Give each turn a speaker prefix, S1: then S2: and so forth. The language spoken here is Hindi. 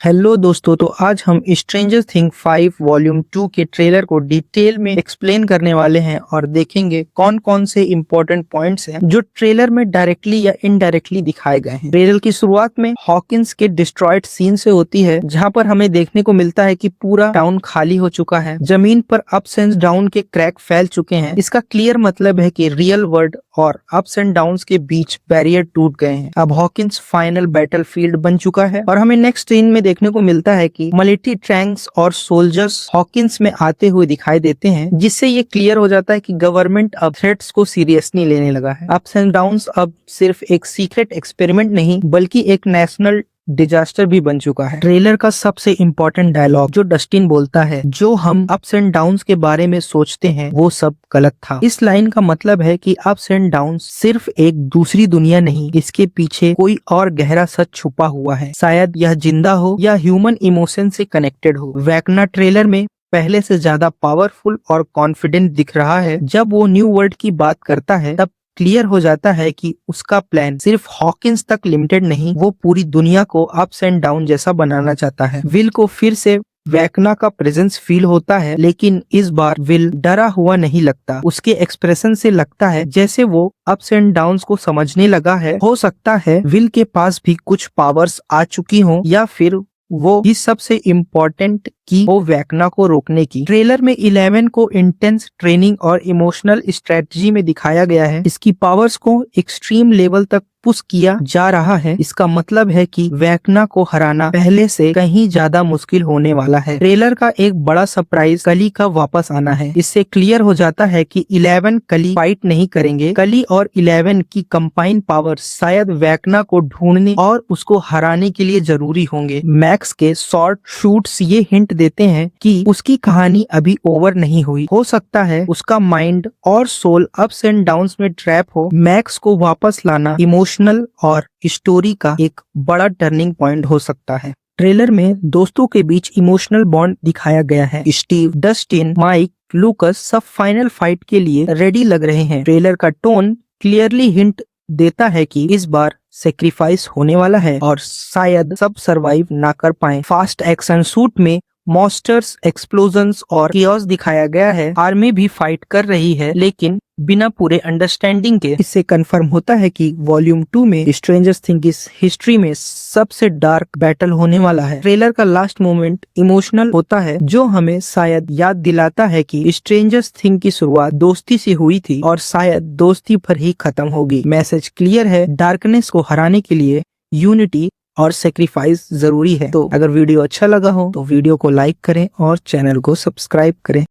S1: हेलो दोस्तों, तो आज हम स्ट्रेंजर थिंग 5 वॉल्यूम 2 के ट्रेलर को डिटेल में एक्सप्लेन करने वाले हैं और देखेंगे कौन कौन से इम्पोर्टेंट पॉइंट्स हैं जो ट्रेलर में डायरेक्टली या इनडायरेक्टली दिखाए गए हैं। ट्रेलर की शुरुआत में हॉकिंस के डिस्ट्रॉयड सीन से होती है, जहां पर हमें देखने को मिलता है कि पूरा टाउन खाली हो चुका है, जमीन पर अप्स एंड डाउन के क्रैक फैल चुके हैं। इसका क्लियर मतलब है कि रियल वर्ल्ड और अप्स एंड डाउन्स के बीच बैरियर टूट गए हैं। अब हॉकिंस फाइनल बैटलफील्ड बन चुका है और हमें नेक्स्ट सीन में देखने को मिलता है कि मिलिट्री टैंक्स और सोल्जर्स हॉकिंस में आते हुए दिखाई देते हैं, जिससे ये क्लियर हो जाता है कि गवर्नमेंट अब थ्रेट्स को सीरियसली लेने लगा है। अप्स एंड डाउन्स अब सिर्फ एक सीक्रेट एक्सपेरिमेंट नहीं बल्कि एक नेशनल डिजास्टर भी बन चुका है। ट्रेलर का सबसे इम्पोर्टेंट डायलॉग जो डस्टिन बोलता है, जो हम अप्स एंड डाउन्स के बारे में सोचते हैं वो सब गलत था। इस लाइन का मतलब है कि अप्स एंड डाउन्स सिर्फ एक दूसरी दुनिया नहीं, इसके पीछे कोई और गहरा सच छुपा हुआ है। शायद यह जिंदा हो या ह्यूमन इमोशन से कनेक्टेड हो। वैकना ट्रेलर में पहले से ज्यादा पावरफुल और कॉन्फिडेंट दिख रहा है। जब वो न्यू वर्ल्ड की बात करता है तब क्लियर हो जाता है कि उसका प्लान सिर्फ हॉकिंस तक लिमिटेड नहीं, वो पूरी दुनिया को अप्स एंड डाउन जैसा बनाना चाहता है। विल को फिर से वैकना का प्रेजेंस फील होता है, लेकिन इस बार विल डरा हुआ नहीं लगता। उसके एक्सप्रेशन से लगता है जैसे वो अप्स एंड डाउन्स को समझने लगा है। हो सकता है विल के पास भी कुछ पावर्स आ चुकी हों या फिर वो ही सबसे इम्पोर्टेंट की वो वैकना को रोकने की। ट्रेलर में 11 को इंटेंस ट्रेनिंग और इमोशनल स्ट्रेटजी में दिखाया गया है। इसकी पावर्स को एक्सट्रीम लेवल तक पुश किया जा रहा है। इसका मतलब है कि वैकना को हराना पहले से कहीं ज्यादा मुश्किल होने वाला है। ट्रेलर का एक बड़ा सरप्राइज कली का वापस आना है। इससे क्लियर हो जाता है कि 11 कली फाइट नहीं करेंगे। कली और 11 की कंबाइंड पावर शायद वैकना को ढूंढने और उसको हराने के लिए जरूरी होंगे। मैक्स के शॉर्ट शूट्स ये हिंट देते हैं कि उसकी कहानी अभी ओवर नहीं हुई। हो सकता है उसका माइंड और सोल अप्स एंड डाउन्स में ट्रैप हो। मैक्स को वापस लाना इमोशनल और स्टोरी का एक बड़ा टर्निंग पॉइंट हो सकता है। ट्रेलर में दोस्तों के बीच इमोशनल बॉन्ड दिखाया गया है। स्टीव, डस्टिन, माइक, लूकस सब फाइनल फाइट के लिए रेडी लग रहे हैं। ट्रेलर का टोन क्लियरली हिंट देता है कि इस बार सेक्रीफाइस होने वाला है और शायद सब सरवाइव ना कर पाए। फास्ट एक्शन शूट में मॉन्स्टर्स, एक्सप्लोजन्स और कियोस दिखाया गया है। आर्मी भी फाइट कर रही है, लेकिन बिना पूरे अंडरस्टैंडिंग के। इससे कंफर्म होता है कि वॉल्यूम 2 में स्ट्रेंजर थिंग्स हिस्ट्री में सबसे डार्क बैटल होने वाला है। ट्रेलर का लास्ट मोमेंट इमोशनल होता है, जो हमें शायद याद दिलाता है कि स्ट्रेंजर थिंग की शुरुआत दोस्ती से हुई थी और शायद दोस्ती पर ही खत्म होगी। मैसेज क्लियर है, डार्कनेस को हराने के लिए यूनिटी और सेक्रीफाइस जरूरी है। तो अगर वीडियो अच्छा लगा हो तो वीडियो को लाइक करें और चैनल को सब्सक्राइब करें।